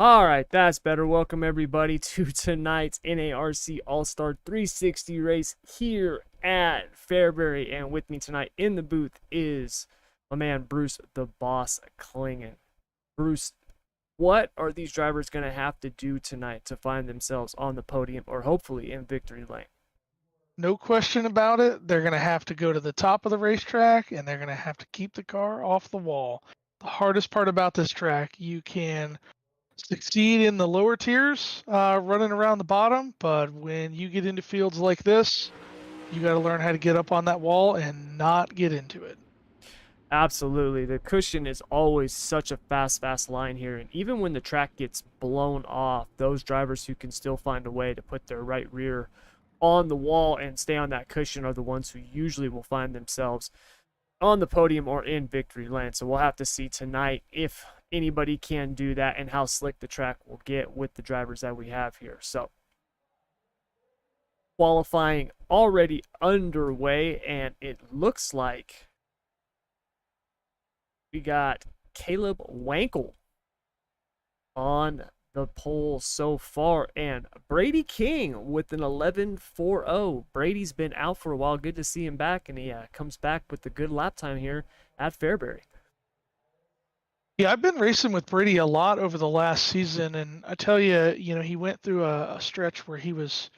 All right, that's better. Welcome everybody to tonight's NARC All-Star 360 race here at Fairbury. And with me tonight in the booth is my man Bruce the Boss Klingen. Bruce, what are these drivers going to have to do tonight to find themselves on the podium or hopefully in victory lane? No question about it. They're going to have to go to the top of the racetrack and they're going to have to keep the car off the wall. The hardest part about this track, you can succeed in the lower tiers running around the bottom, but when you get into fields like this, you got to learn how to get up on that wall and not get into it. Absolutely. The cushion is always such a fast line here. And even when the track gets blown off, those drivers who can still find a way to put their right rear on the wall and stay on that cushion are the ones who usually will find themselves on the podium or in victory lane. So we'll have to see tonight if anybody can do that and how slick the track will get with the drivers that we have here. So qualifying already underway, and it looks like we got Caleb Wankel on the pole so far, and Brady King with an 11.40. Brady's been out for a while. Good to see him back, and he comes back with a good lap time here at Fairbury. Yeah, I've been racing with Brady a lot over the last season, and I tell you, he went through a stretch where he was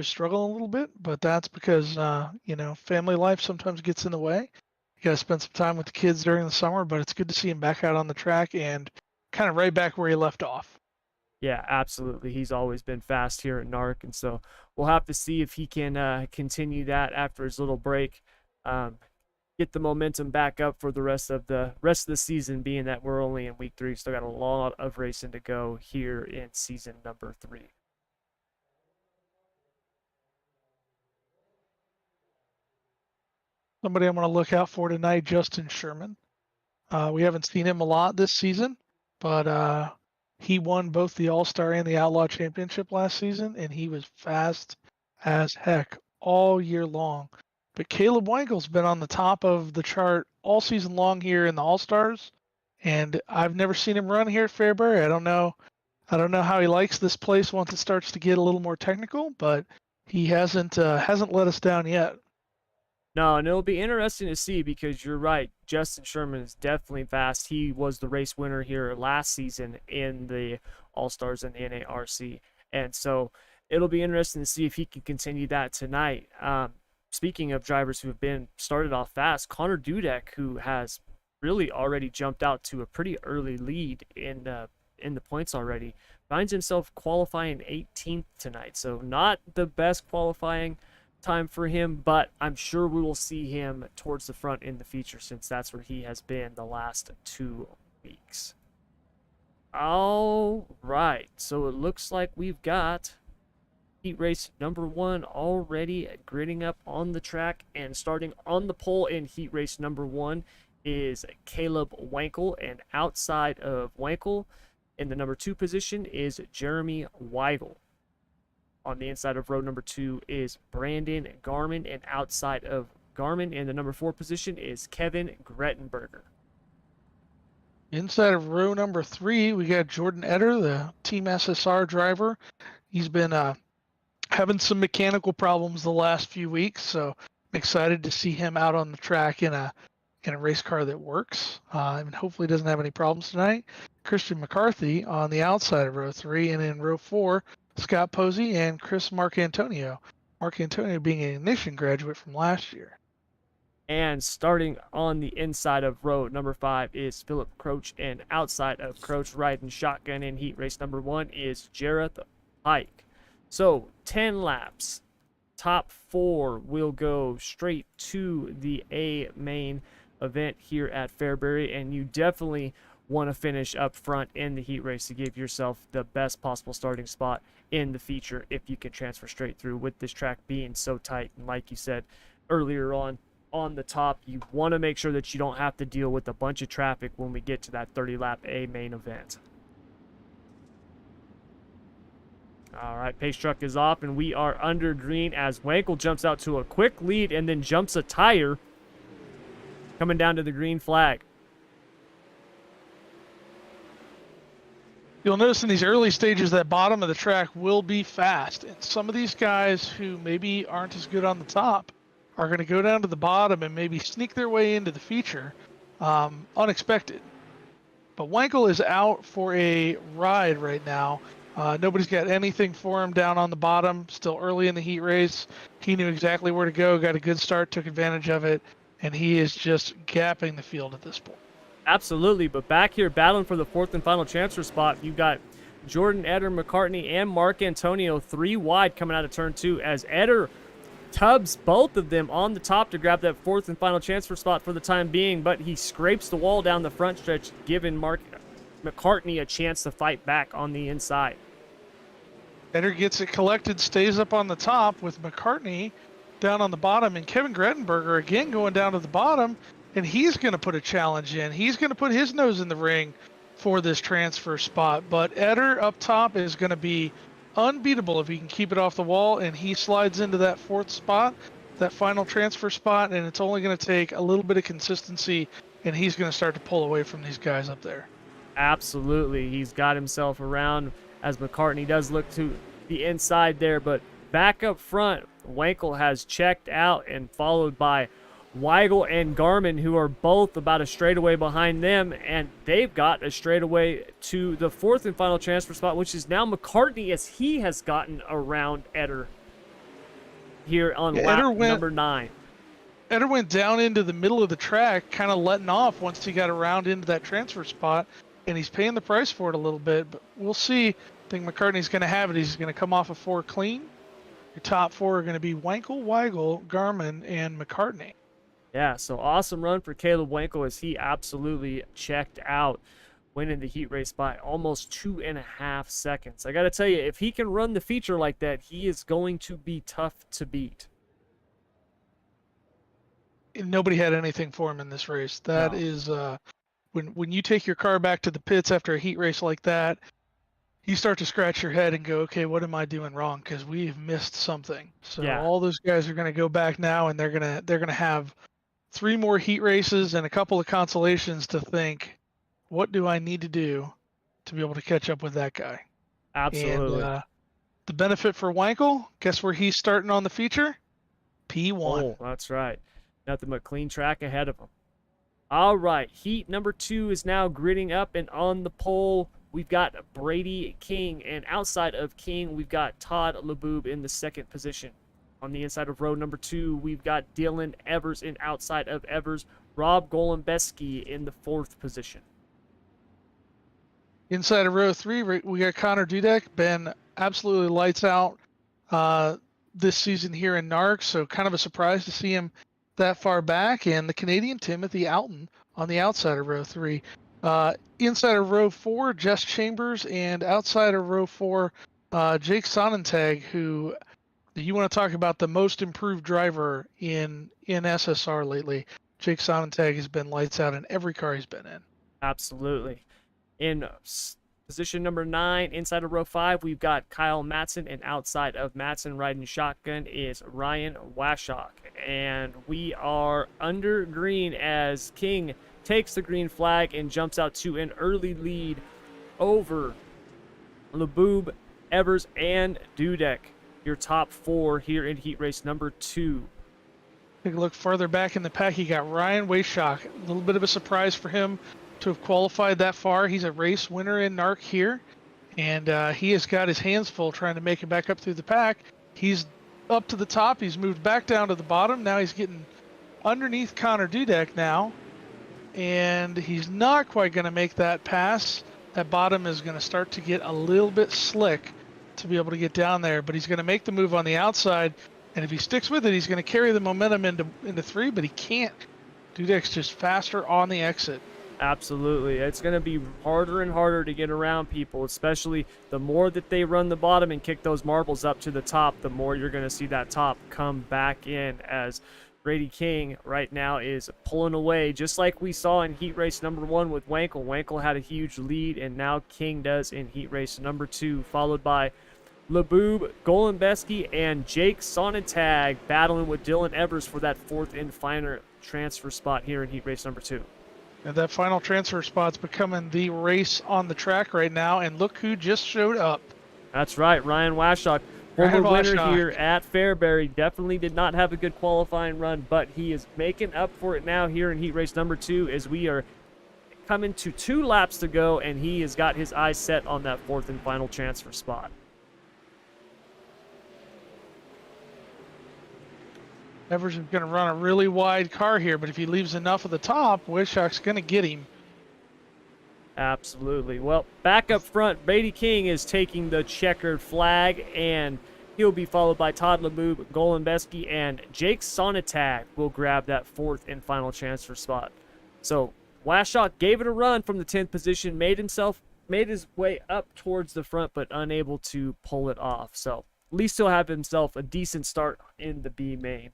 struggling a little bit, but that's because family life sometimes gets in the way. You got to spend some time with the kids during the summer, but it's good to see him back out on the track and kind of right back where he left off. Yeah, absolutely. He's always been fast here at NARC, and so we'll have to see if he can continue that after his little break. Get the momentum back up for the rest of the season, being that we're only in week 3. Still got a lot of racing to go here in season number 3. Somebody I'm going to look out for tonight, Justin Sherman. We haven't seen him a lot this season, but he won both the All-Star and the Outlaw Championship last season, and he was fast as heck all year long. But Caleb Wankel's been on the top of the chart all season long here in the All-Stars, and I've never seen him run here at Fairbury. I don't know how he likes this place once it starts to get a little more technical, but he hasn't let us down yet. No, and it'll be interesting to see because you're right. Justin Sherman is definitely fast. He was the race winner here last season in the All-Stars and the NARC. And so it'll be interesting to see if he can continue that tonight. Speaking of drivers who have been started off fast, Connor Dudek, who has really already jumped out to a pretty early lead in the points already, finds himself qualifying 18th tonight. So not the best qualifying time for him, but I'm sure we will see him towards the front in the feature since that's where he has been the last 2 weeks. All right, so it looks like we've got heat race number 1 already gridding up on the track, and starting on the pole in heat race number 1 is Caleb Wankel, and outside of Wankel in the number 2 position is Jeremy Weigel. On the inside of row number 2 is Brandon Garman, and outside of Garman in the number 4 position is Kevin Grettenberger. Inside of row number 3, we got Jordan Etter, the Team SSR driver. He's been having some mechanical problems the last few weeks, so I'm excited to see him out on the track in a race car that works, and hopefully doesn't have any problems tonight. Christian McCarthy on the outside of row 3, and in row 4, Scott Posey and Chris Marcantonio. Marcantonio being an Ignition graduate from last year. And starting on the inside of row number 5 is Philip Croach, and outside of Croach riding shotgun in heat race number 1 is Jareth Pike. So 10 laps. Top 4 will go straight to the A main event here at Fairbury, and you definitely want to finish up front in the heat race to give yourself the best possible starting spot in the feature if you can transfer straight through with this track being so tight. And like you said earlier on the top, you want to make sure that you don't have to deal with a bunch of traffic when we get to that 30-lap A main event. All right, pace truck is off, and we are under green as Wankel jumps out to a quick lead and then jumps a tire coming down to the green flag. You'll notice in these early stages that bottom of the track will be fast. And some of these guys who maybe aren't as good on the top are going to go down to the bottom and maybe sneak their way into the feature unexpected. But Wankel is out for a ride right now. Nobody's got anything for him down on the bottom. Still early in the heat race. He knew exactly where to go, got a good start, took advantage of it, and he is just gapping the field at this point. Absolutely, but back here battling for the fourth and final transfer spot, you've got Jordan, Eder, McCartney, and Mark Antonio 3 wide coming out of turn 2 as Eder tubs both of them on the top to grab that fourth and final transfer spot for the time being, but he scrapes the wall down the front stretch, giving Mark McCartney a chance to fight back on the inside. Eder gets it collected, stays up on the top with McCartney down on the bottom, and Kevin Grettenberger again going down to the bottom, and he's going to put a challenge in. He's going to put his nose in the ring for this transfer spot, but Eder up top is going to be unbeatable if he can keep it off the wall, and he slides into that fourth spot, that final transfer spot, and it's only going to take a little bit of consistency, and he's going to start to pull away from these guys up there. Absolutely. He's got himself around as McCartney does look to the inside there, but back up front, Wankel has checked out and followed by Weigel and Garmin, who are both about a straightaway behind them, and they've got a straightaway to the fourth and final transfer spot, which is now McCartney as he has gotten around Eder here on lap number 9. Eder went down into the middle of the track, kind of letting off once he got around into that transfer spot, and he's paying the price for it a little bit, but we'll see. I think McCartney's going to have it. He's going to come off of 4 clean. Your top 4 are going to be Wankel, Weigel, Garmin, and McCartney. Yeah, so awesome run for Caleb Wankel as he absolutely checked out, winning the heat race by almost 2.5 seconds. I got to tell you, if he can run the feature like that, he is going to be tough to beat. Nobody had anything for him in this race. That is when you take your car back to the pits after a heat race like that, you start to scratch your head and go, okay, what am I doing wrong? Because we've missed something. So all those guys are going to go back now, and they're gonna have 3 more heat races and a couple of consolations to think, what do I need to do to be able to catch up with that guy? Absolutely. And the benefit for Wankel, guess where he's starting on the feature? P1. Oh, that's right. Nothing but clean track ahead of him. All right, heat number 2 is now gridding up, and on the pole, we've got Brady King, and outside of King, we've got Todd LeBoob in the 2nd position. On the inside of row number 2, we've got Dylan Evers, and outside of Evers, Rob Golembeski in the 4th position. Inside of row 3, we got Connor Dudek, been absolutely lights out this season here in NARC, so kind of a surprise to see him that far back, and the Canadian Timothy Alton on the outside of row 3. Inside of row 4, Jess Chambers, and outside of row 4, Jake Sonnentag, who you want to talk about the most improved driver in SSR lately. Jake Sonnentag has been lights out in every car he's been in. Absolutely. In position number 9, inside of row 5, we've got Kyle Matson, and outside of Matson riding shotgun is Ryan Washok. And we are under green as King takes the green flag and jumps out to an early lead over LeBoob, Evers, and Dudek. Your top 4 here in heat race number 2. Take a look further back in the pack. You got Ryan Washok. A little bit of a surprise for him to have qualified that far. He's a race winner in NARC here, and he has got his hands full trying to make it back up through the pack. He's up to the top. He's moved back down to the bottom. Now he's getting underneath Connor Dudek now, and he's not quite going to make that pass. That bottom is going to start to get a little bit slick to be able to get down there, but he's going to make the move on the outside, and if he sticks with it, he's going to carry the momentum into 3, but he can't. Dudek's just faster on the exit. Absolutely. It's going to be harder and harder to get around people, especially the more that they run the bottom and kick those marbles up to the top, the more you're going to see that top come back in, as Brady King right now is pulling away, just like we saw in heat race number 1 with Wankel. Wankel had a huge lead, and now King does in heat race number 2, followed by LeBoob, Golembeski, and Jake Sonnentag battling with Dylan Evers for that 4th and final transfer spot here in heat race number 2. And that final transfer spot's becoming the race on the track right now. And look who just showed up. That's right, Ryan Washock, former Ryan winner Washock. here at Fairbury. Definitely did not have a good qualifying run, but he is making up for it now here in heat race number 2 as we are coming to 2 laps to go, and he has got his eyes set on that 4th and final transfer spot. Evers is going to run a really wide car here, but if he leaves enough at the top, Washock's going to get him. Absolutely. Well, back up front, Beatty King is taking the checkered flag, and he'll be followed by Todd Laboob, Golembeski, and Jake Sonatag will grab that 4th and final transfer spot. So Washock gave it a run from the 10th position, made his way up towards the front, but unable to pull it off. So at least he'll have himself a decent start in the B main,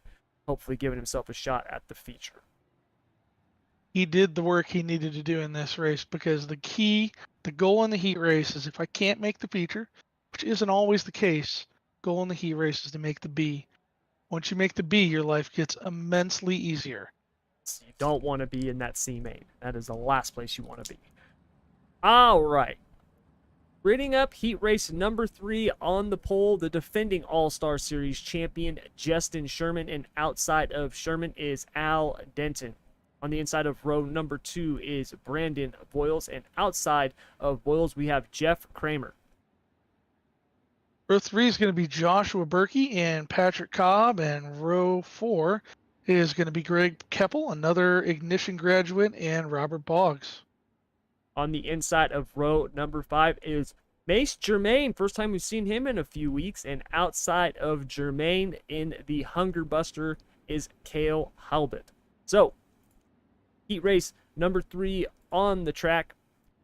hopefully giving himself a shot at the feature. He did the work he needed to do in this race, because the goal in the heat race is, if I can't make the feature, which isn't always the case, goal in the heat race is to make the B. Once you make the B, your life gets immensely easier. You don't want to be in that C main. That is the last place you want to be. All right. Reading up heat race number 3 on the pole, the defending All-Star Series champion Justin Sherman, and outside of Sherman is Al Denton. On the inside of row number 2 is Brandon Boyles, and outside of Boyles we have Jeff Kramer. Row 3 is going to be Joshua Berkey and Patrick Cobb, and row 4 is going to be Greg Keppel, another Ignition graduate, and Robert Boggs. On the inside of row number 5 is Mace Germain. First time we've seen him in a few weeks. And outside of Germain in the Hunger Buster is Cale Halbert. So, heat race number 3 on the track.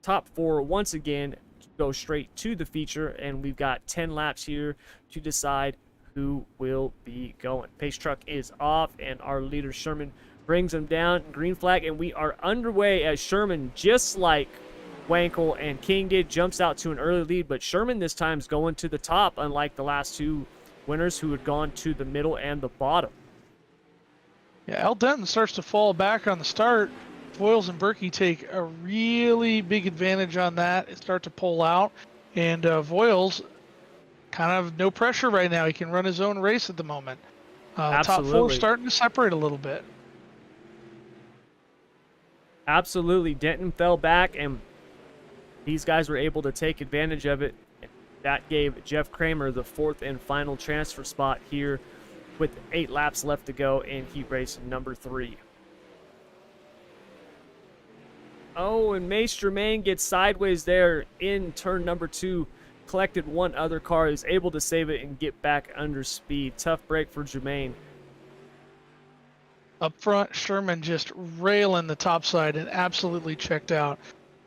Top 4 once again go straight to the feature. And we've got 10 laps here to decide who will be going. Pace truck is off, and our leader Sherman brings him down. Green flag, and we are underway as Sherman, just like Wankel and King did, jumps out to an early lead, but Sherman this time is going to the top, unlike the last 2 winners who had gone to the middle and the bottom. Yeah, Al Denton starts to fall back on the start. Boyles and Berkey take a really big advantage on that and start to pull out. And Boyles, kind of no pressure right now. He can run his own race at the moment. Top 4 starting to separate a little bit. Absolutely. Denton fell back, and these guys were able to take advantage of it. That gave Jeff Kramer the 4th and final transfer spot here with 8 laps left to go in heat race number 3. Oh, and Mace Germain gets sideways there in turn number 2. Collected one other car, is able to save it and get back under speed. Tough break for Germain. Up front, Sherman just railing the top side and absolutely checked out.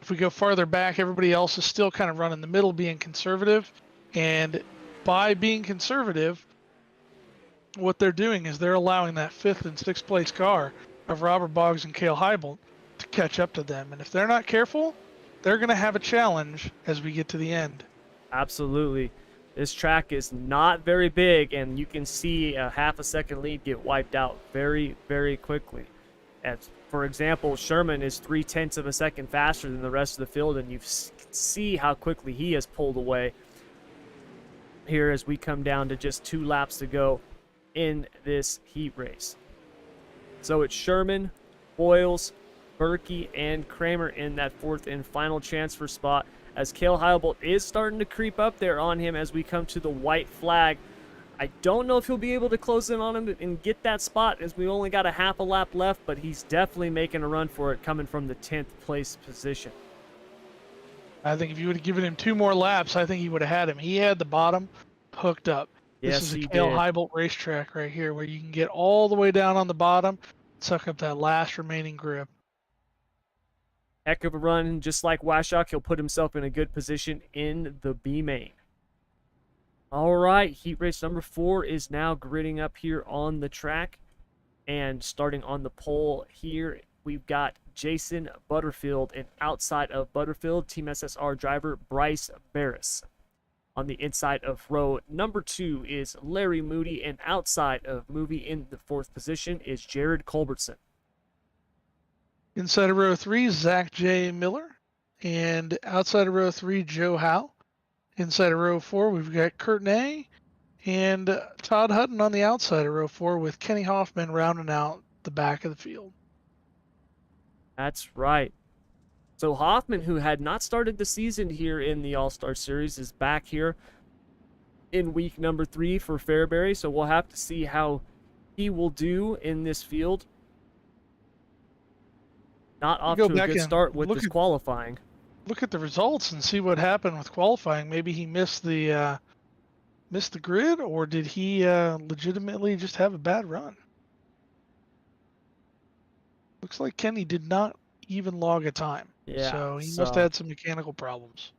If we go farther back, everybody else is still kind of running the middle, being conservative. And by being conservative, what they're doing is they're allowing that 5th and 6th place car of Robert Boggs and Cale Heibel to catch up to them. And if they're not careful, they're going to have a challenge as we get to the end. Absolutely. This track is not very big, and you can see a half a second lead get wiped out very, very quickly. As, for example, Sherman is 0.3 of a second faster than the rest of the field, and you see how quickly he has pulled away here as we come down to just 2 laps to go in this heat race. So it's Sherman, Boyles, Berkey, and Kramer in that 4th and final transfer spot, as Cale Heibel is starting to creep up there on him as we come to the white flag. I don't know if he'll be able to close in on him and get that spot, as we only got a half a lap left, but he's definitely making a run for it, coming from the 10th place position. I think if you would have given him 2 more laps, I think he would have had him. He had the bottom hooked up. Yes, this is a Cale Heibel racetrack right here, where you can get all the way down on the bottom, suck up that last remaining grip. Heck of a run. Just like Washock, he'll put himself in a good position in the B main. All right, heat race number 4 is now gridding up here on the track. And starting on the pole here, we've got Jason Butterfield, and outside of Butterfield, Team SSR driver Bryce Barris. On the inside of row number 2 is Larry Moody, and outside of Moody in the 4th position is Jared Culbertson. Inside of row 3, Zach J. Miller. And outside of row 3, Joe Howe. Inside of row 4, we've got Kurt Ney and Todd Hutton on the outside of row 4 with Kenny Hoffman rounding out the back of the field. That's right. So Hoffman, who had not started the season here in the All-Star Series, is back here in week number 3 for Fairbury. So we'll have to see how he will do in this field. Not off to a good start with this qualifying. Look at the results and see what happened with qualifying. Maybe he missed the grid, or did he legitimately just have a bad run? Looks like Kenny did not even log a time. Yeah. So he must have had some mechanical problems.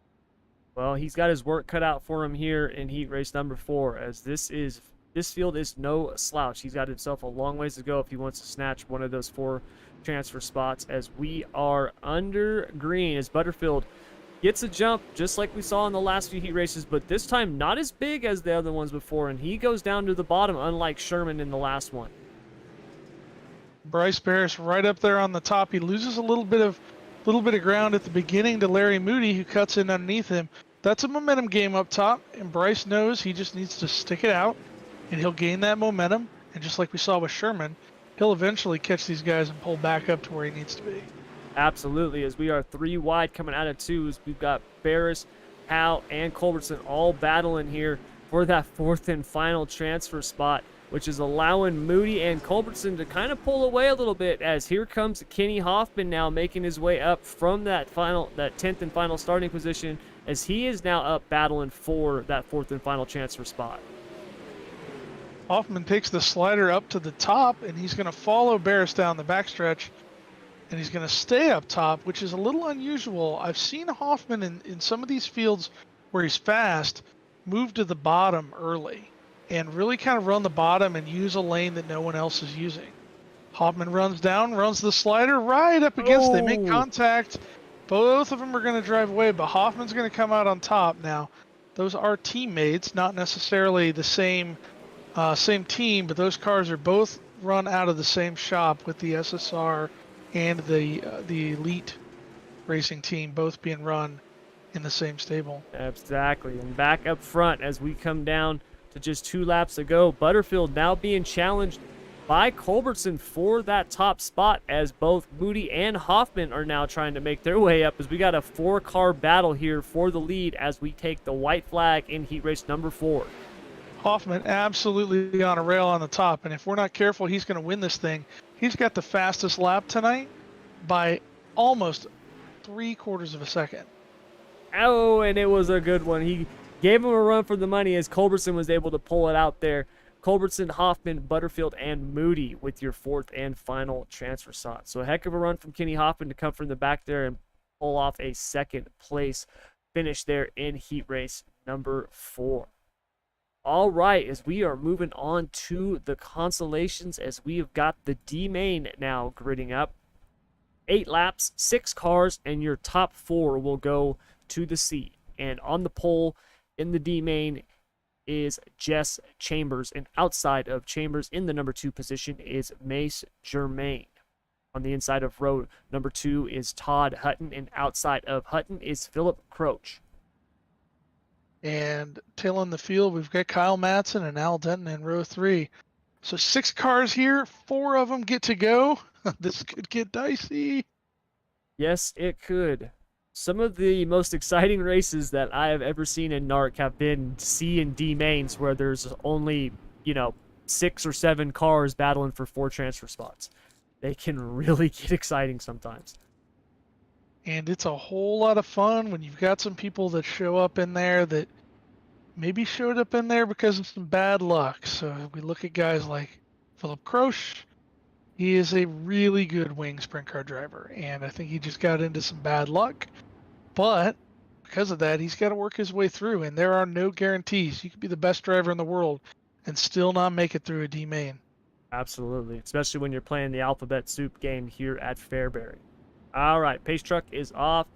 Well, he's got his work cut out for him here in heat race number 4, as this field is no slouch. He's got himself a long ways to go if he wants to snatch one of those 4 transfer spots, as we are under green as Butterfield gets a jump just like we saw in the last few heat races, but this time not as big as the other ones before, and he goes down to the bottom unlike Sherman in the last one. Bryce Barris right up there on the top. He loses a little bit of ground at the beginning to Larry Moody, who cuts in underneath him. That's a momentum game up top, and Bryce knows he just needs to stick it out, and he'll gain that momentum. And just like we saw with Sherman, he'll eventually catch these guys and pull back up to where he needs to be. Absolutely, as we are 3 wide coming out of 2s. We've got Barris, Howe, and Culbertson all battling here for that 4th and final transfer spot, which is allowing Moody and Culbertson to kind of pull away a little bit, as here comes Kenny Hoffman now making his way up from that 10th and final starting position, as he is now up battling for that 4th and final transfer spot. Hoffman takes the slider up to the top, and he's going to follow Barris down the backstretch, and he's going to stay up top, which is a little unusual. I've seen Hoffman in some of these fields where he's fast move to the bottom early and really kind of run the bottom and use a lane that no one else is using. Hoffman runs down, runs the slider right up against. They make contact. Both of them are going to drive away, but Hoffman's going to come out on top. Now, those are teammates, not necessarily the same team, but those cars are both run out of the same shop, with the SSR and the Elite Racing team both being run in the same stable. Exactly, and back up front as we come down to just 2 laps to go, Butterfield now being challenged by Culbertson for that top spot, as both Moody and Hoffman are now trying to make their way up, as we got a 4-car battle here for the lead as we take the white flag in heat race number 4. Hoffman absolutely on a rail on the top, and if we're not careful, he's going to win this thing. He's got the fastest lap tonight by almost 3/4 of a second. Oh, and it was a good one. He gave him a run for the money, as Culbertson was able to pull it out there. Culbertson, Hoffman, Butterfield, and Moody with your 4th and final transfer spot. So a heck of a run from Kenny Hoffman to come from the back there and pull off a 2nd place finish there in heat race number 4. All right, as we are moving on to the consolations, as we have got the D main now gridding up. 8 laps, 6 cars, and your top 4 will go to the C. And on the pole in the D main is Jess Chambers, and outside of Chambers in the number 2 position is Mace Germain. On the inside of row number 2 is Todd Hutton, and outside of Hutton is Philip Croach. And tailing the field, we've got Kyle Madsen and Al Denton in row 3. So 6 cars here, 4 of them get to go. This could get dicey. Yes, it could. Some of the most exciting races that I have ever seen in NARC have been C and D mains, where there's only, 6 or 7 cars battling for 4 transfer spots. They can really get exciting sometimes. And it's a whole lot of fun when you've got some people that show up in there that maybe showed up in there because of some bad luck. So we look at guys like Philip Croach. He is a really good wing sprint car driver, and I think he just got into some bad luck. But because of that, he's got to work his way through, and there are no guarantees. You could be the best driver in the world and still not make it through a D main. Absolutely, especially when you're playing the alphabet soup game here at Fairbury. All right, pace truck is off,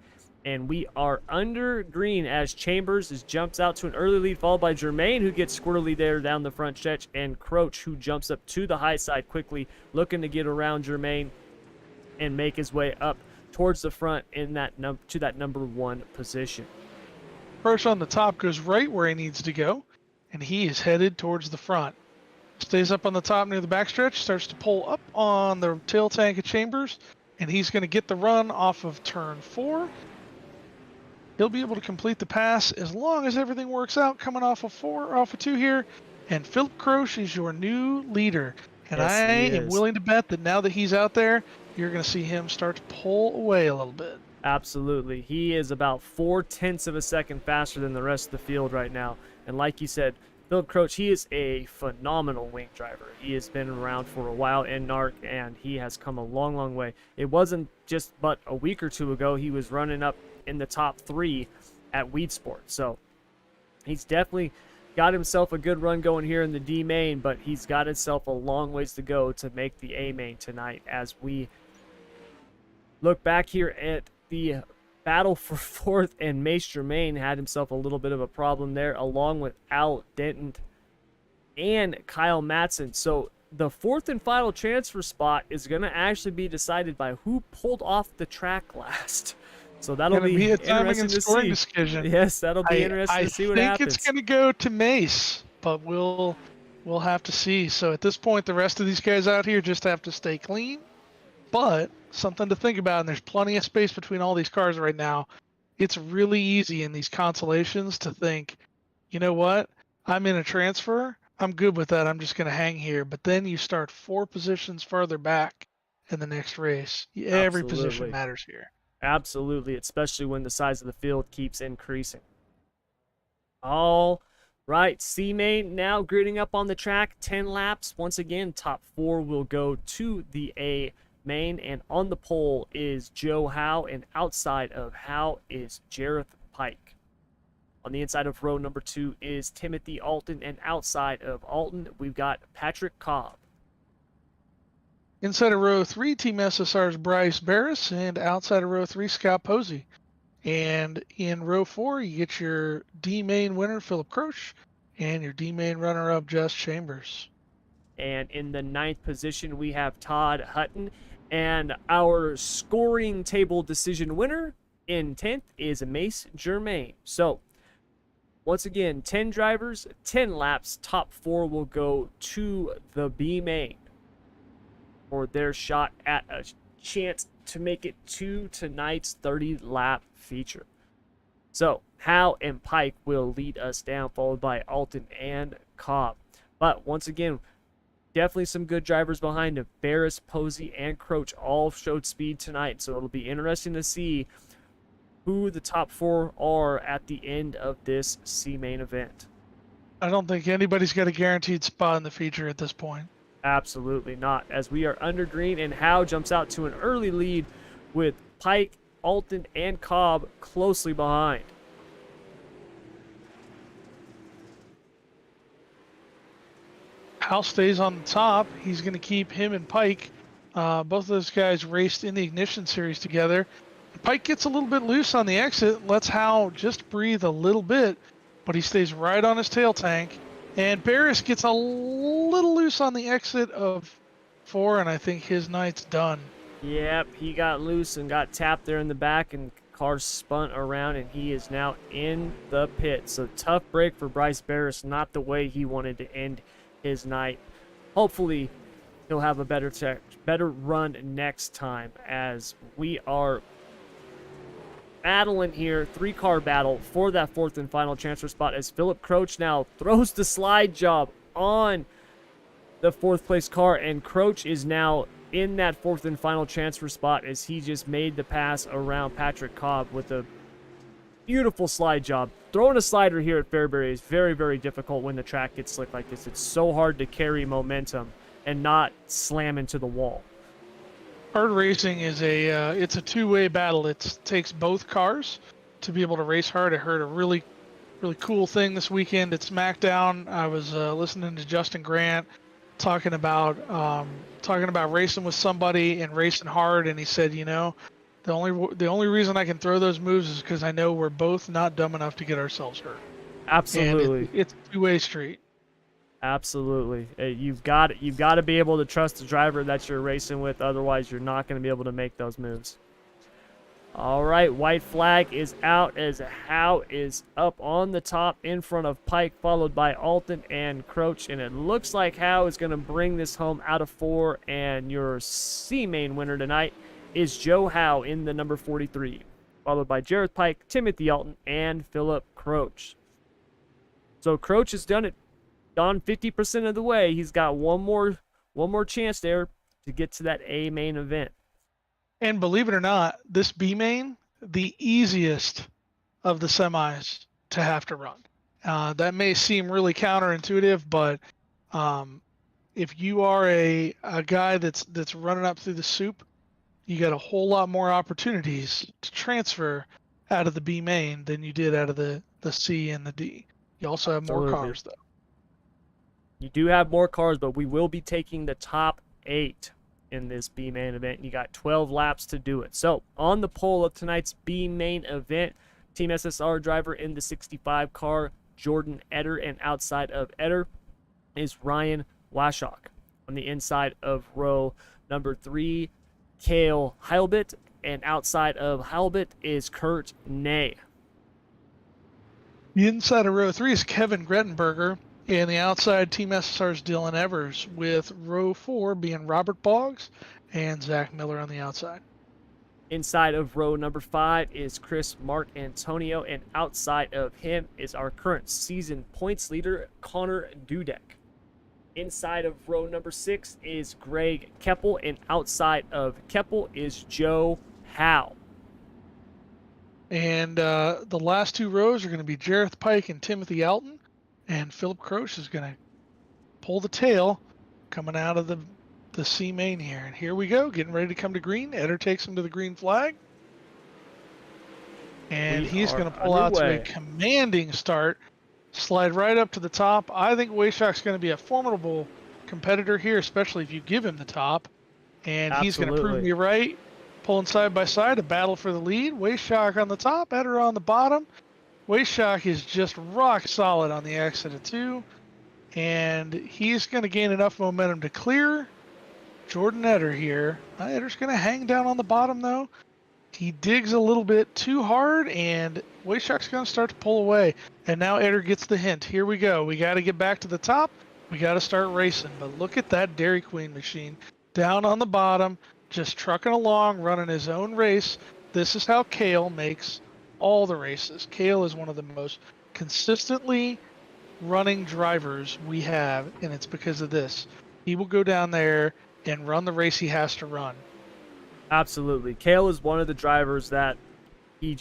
and we are under green as Chambers jumps out to an early lead, followed by Germain, who gets squirrely there down the front stretch, and Croach, who jumps up to the high side quickly, looking to get around Germain. and make his way up towards the front in that to that number 1 position. Crouch on the top goes right where he needs to go, and he is headed towards the front. Stays up on the top near the backstretch, starts to pull up on the tail tank of Chambers, and he's going to get the run off of turn 4. He'll be able to complete the pass as long as everything works out coming off of 2 here. And Philip Croce is your new leader. And Yes, I he am is. willing to bet that now that he's out there, you're going to see him start to pull away a little bit. Absolutely. He is about 0.4 of a second faster than the rest of the field right now. And like you said, Philip Croce, he is a phenomenal wing driver. He has been around for a while in NARC, and he has come a long, long way. It wasn't just but a week or 2 ago he was running up in the top 3 at Weed Sport. So he's definitely got himself a good run going here in the D main, but he's got himself a long ways to go to make the A main tonight. As we look back here at the battle for 4th, and Mace Germain had himself a little bit of a problem there, along with Al Denton and Kyle Matson. So the 4th and final transfer spot is going to actually be decided by who pulled off the track last. So that'll be a timing interesting and to scoring see. decision. Yes, that'll be interesting to see what happens. I think it's going to go to Mace, but we'll have to see. So at this point, the rest of these guys out here just have to stay clean. But something to think about, and there's plenty of space between all these cars right now. It's really easy in these consolations to think, you know what? I'm in a transfer. I'm good with that. I'm just going to hang here. But then you start 4 positions further back in the next race. Every position Absolutely. matters here. Absolutely, especially when the size of the field keeps increasing. All right, C main now gridding up on the track, 10 laps. Once again, top 4 will go to the A main, and on the pole is Joe Howe, and outside of Howe is Jareth Pike. On the inside of row number 2 is Timothy Alton, and outside of Alton, we've got Patrick Cobb. Inside of row 3, Team SSR's Bryce Barris, and outside of row 3, Scott Posey. And in row 4, you get your D main winner, Philip Croce, and your D main runner-up, Jess Chambers. And in the 9th position, we have Todd Hutton. And our scoring table decision winner in 10th is Mace Germain. So, once again, 10 drivers, 10 laps. Top 4 will go to the B main for their shot at a chance to make it to tonight's 30-lap feature. So, Howe and Pike will lead us down, followed by Alton and Cobb. But once again, definitely some good drivers behind him. Barris, Posey, and Croce all showed speed tonight, so it'll be interesting to see who the top 4 are at the end of this C main event. I don't think anybody's got a guaranteed spot in the feature at this point. Absolutely not, as we are under green, and Howe jumps out to an early lead with Pike, Alton, and Cobb closely behind. Howe stays on the top. He's going to keep him and Pike. Both of those guys raced in the Ignition Series together. Pike gets a little bit loose on the exit, lets Howe just breathe a little bit, but he stays right on his tail tank. And Barris gets a little loose on the exit of 4, and I think his night's done. Yep, he got loose and got tapped there in the back, and car spun around, and he is now in the pit. So tough break for Bryce Barris, not the way he wanted to end his night. Hopefully, he'll have a better run next time, as we are battling here, 3-car battle for that 4th and final transfer spot, as Philip Croce now throws the slide job on the 4th place car, and Croce is now in that 4th and final transfer spot as he just made the pass around Patrick Cobb with a beautiful slide job. Throwing a slider here at Fairbury is very, very difficult when the track gets slick like this. It's so hard to carry momentum and not slam into the wall. Hard racing is it's a two-way battle. It takes both cars to be able to race hard. I heard a really cool thing this weekend at SmackDown. I was listening to Justin Grant talking about racing with somebody and racing hard, and he said, you know, the only reason I can throw those moves is because I know we're both not dumb enough to get ourselves hurt. Absolutely. And it's a two-way street. Absolutely. You've got to be able to trust the driver that you're racing with. Otherwise, you're not going to be able to make those moves. All right, white flag is out as Howe is up on the top in front of Pike, followed by Alton and Croach. And it looks like Howe is going to bring this home out of 4. And your C main winner tonight is Joe Howe in the number 43, followed by Jared Pike, Timothy Alton, and Philip Croach. So Croach has done 50% of the way. He's got one more chance there to get to that A main event. And believe it or not, this B main, the easiest of the semis to have to run. That may seem really counterintuitive, but if you are a guy that's running up through the soup, you got a whole lot more opportunities to transfer out of the B main than you did out of the C and the D. You also have more cars, though. You do have more cars, but we will be taking the top 8 in this B main event. You got 12 laps to do it. So on the pole of tonight's B main event, Team SSR driver in the 65 car, Jordan Eder, and outside of Eder is Ryan Washok. On the inside of row number 3, Cale Heilbit, and outside of Heilbit is Kurt Ney. The inside of row 3 is Kevin Grettenberger, and the outside Team SSR's Dylan Evers, with row 4 being Robert Boggs and Zach Miller on the outside. Inside of row number 5 is Chris Mark Antonio, and outside of him is our current season points leader, Connor Dudek. Inside of row number 6 is Greg Keppel, and outside of Keppel is Joe Howe. And the last 2 rows are going to be Jareth Pike and Timothy Alton, and Philip Croach is going to pull the tail coming out of the C main here. And here we go, getting ready to come to green. Eder takes him to the green flag. And he's going to pull out to a commanding start, slide right up to the top. I think Wayshaw's going to be a formidable competitor here, especially if you give him the top. And he's going to prove me right, pulling side by side, a battle for the lead. Wayshock on the top, Eder on the bottom. Wayshock is just rock solid on the exit of 2. And he's going to gain enough momentum to clear Jordan Eder here. Eder's going to hang down on the bottom, though. He digs a little bit too hard, and Wayshock's going to start to pull away. And now Eder gets the hint. Here we go. We got to get back to the top. We got to start racing. But look at that Dairy Queen machine down on the bottom, just trucking along, running his own race. This is how Cale makes all the races. Cale is one of the most consistently running drivers we have, and it's because of this. He will go down there and run the race he has to run. Absolutely. Cale is one of the drivers that he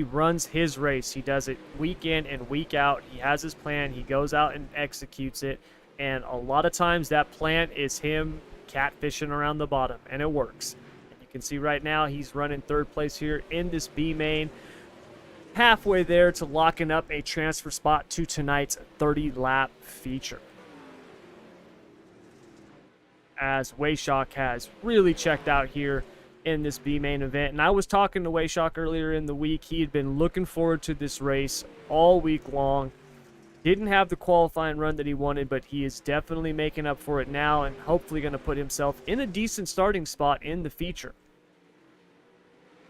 runs his race. He does it week in and week out. He has his plan. He goes out and executes it. And a lot of times that plan is him catfishing around the bottom, and it works. And you can see right now he's running 3rd place here in this B main. Halfway there to locking up a transfer spot to tonight's 30-lap feature. As Wayshock has really checked out here in this B main event. And I was talking to Wayshock earlier in the week. He had been looking forward to this race all week long. Didn't have the qualifying run that he wanted, but he is definitely making up for it now and hopefully going to put himself in a decent starting spot in the feature.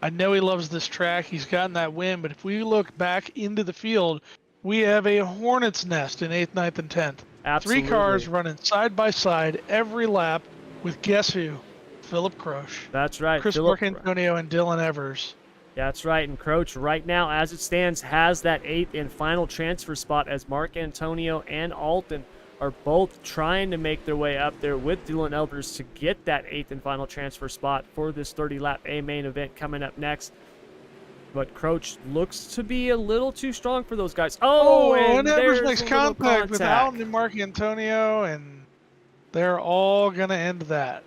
I know he loves this track. He's gotten that win, but if we look back into the field, we have a hornet's nest in 8th, 9th, and 10th. Absolutely. 3 cars running side by side every lap with guess who? Philip Croach. That's right. Chris Mark Antonio and Dylan Evers. That's right. And Croach right now, as it stands, has that 8th and final transfer spot as Mark Antonio and Alton are both trying to make their way up there with Dylan Evers to get that 8th and final transfer spot for this 30-lap A main event coming up next. But Croach looks to be a little too strong for those guys. And Evers makes contact with Alton and Mark Antonio, and they're all going to end that.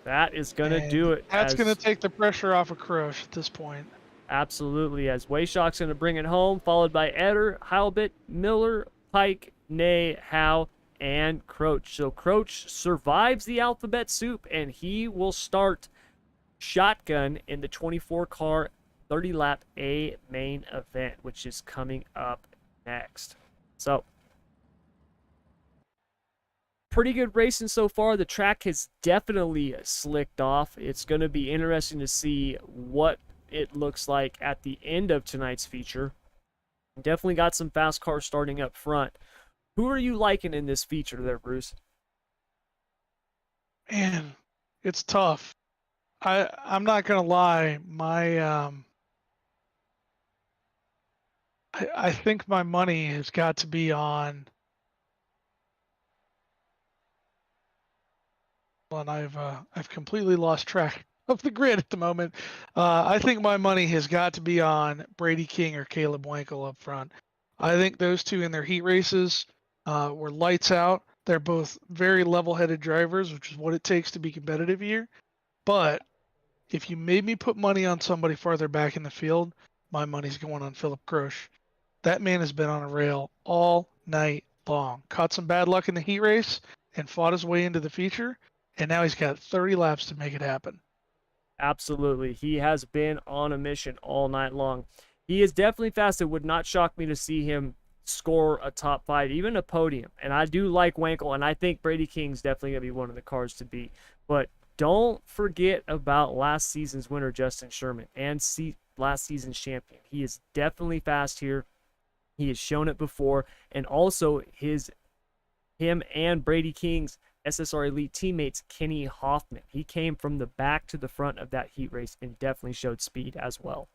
That is going to do it. That's going to take the pressure off of Croach at this point. Absolutely, as Wayshock's going to bring it home, followed by Eder, Heilbit, Miller, Pike, Ney, Howe, and Croach. So Croach survives the alphabet soup, and he will start shotgun in the 24-car 30-lap A main event, which is coming up next. So pretty good racing so far. The track has definitely slicked off. It's going to be interesting to see what it looks like at the end of tonight's feature. Definitely got some fast cars starting up front. Who are you liking in this feature there, Bruce? Man, it's tough. I'm not gonna lie. I think my money has got to be on. Well, and I've completely lost track of the grid at the moment. I think my money has got to be on Brady King or Caleb Wankel up front. I think those two in their heat races were lights out. They're both very level-headed drivers, which is what it takes to be competitive here. But if you made me put money on somebody farther back in the field, my money's going on Philip Croce. That man has been on a rail all night long. Caught some bad luck in the heat race and fought his way into the feature, and now he's got 30 laps to make it happen. Absolutely. He has been on a mission all night long. He is definitely fast. It would not shock me to see him score a top 5, even a podium. And I do like Wankel, and I think Brady King's definitely going to be one of the cars to beat. But don't forget about last season's winner, Justin Sherman, and last season's champion. He is definitely fast here. He has shown it before. And also him and Brady King's SSR Elite teammates, Kenny Hoffman. He came from the back to the front of that heat race and definitely showed speed as well.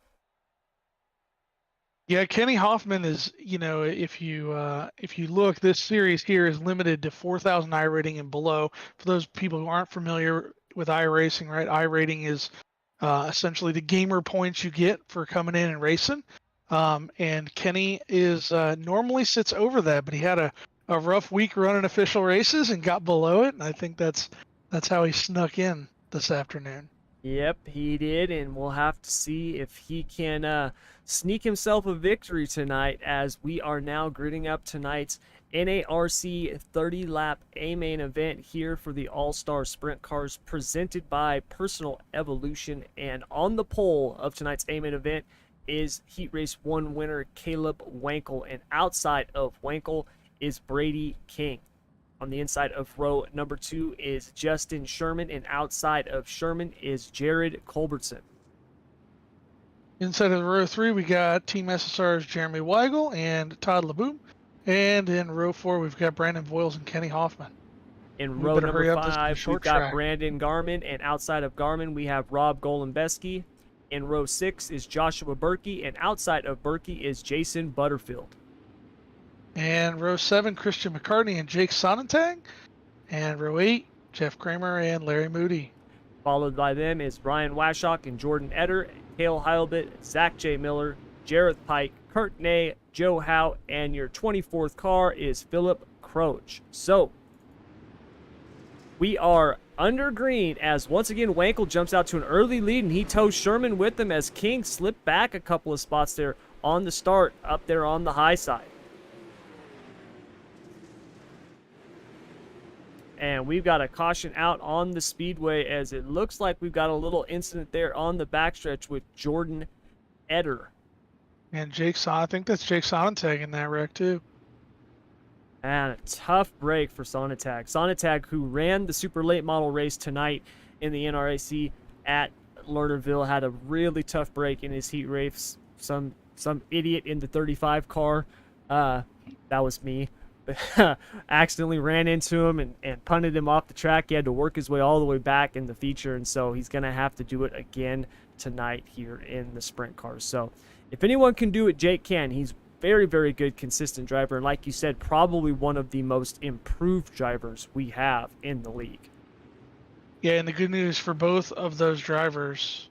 Yeah, Kenny Hoffman is, if you look, this series here is limited to 4,000 I rating and below. For those people who aren't familiar with iRacing, right? I rating is essentially the gamer points you get for coming in and racing. And Kenny is normally sits over that, but he had a rough week running official races and got below it, and I think that's how he snuck in this afternoon. Yep, he did, and we'll have to see if he can sneak himself a victory tonight, as we are now gridding up tonight's NARC 30-lap A-main event here for the All-Star Sprint Cars presented by Personal Evolution. And on the pole of tonight's A-main event is Heat Race 1 winner Caleb Wankel, and outside of Wankel is Brady King. On the inside of row number 2 is Justin Sherman, and outside of Sherman is Jared Culbertson. Inside of row 3, we got Team SSR's Jeremy Weigel and Todd LeBoom. And in row 4, we've got Brandon Voiles and Kenny Hoffman. In row number 5, we've got Brandon Garman, and outside of Garman, we have Rob Golembeski. In row 6 is Joshua Berkey, and outside of Berkey is Jason Butterfield. And row 7, Christian McCartney and Jake Sonnentag. And row 8, Jeff Kramer and Larry Moody. Followed by them is Ryan Washock and Jordan Eder, Cale Heilbit, Zach J. Miller, Jareth Pike, Kurt Ney, Joe Howe, and your 24th car is Philip Croce. So, we are under green as once again Wankel jumps out to an early lead, and he tows Sherman with him as King slipped back a couple of spots there on the start up there on the high side. And we've got a caution out on the speedway, as it looks like we've got a little incident there on the backstretch with Jordan Eder. And I think that's Jake Sonnentag in that wreck too. And a tough break for Sonnentag. Sonnentag, who ran the super late model race tonight in the NRAC at Lernerville, had a really tough break in his heat race. Some idiot in the 35 car, that was me, accidentally ran into him and punted him off the track. He had to work his way all the way back in the feature, and so he's going to have to do it again tonight here in the sprint cars. So if anyone can do it, Jake can. He's very, very good, consistent driver, and like you said, probably one of the most improved drivers we have in the league. Yeah, and the good news for both of those drivers,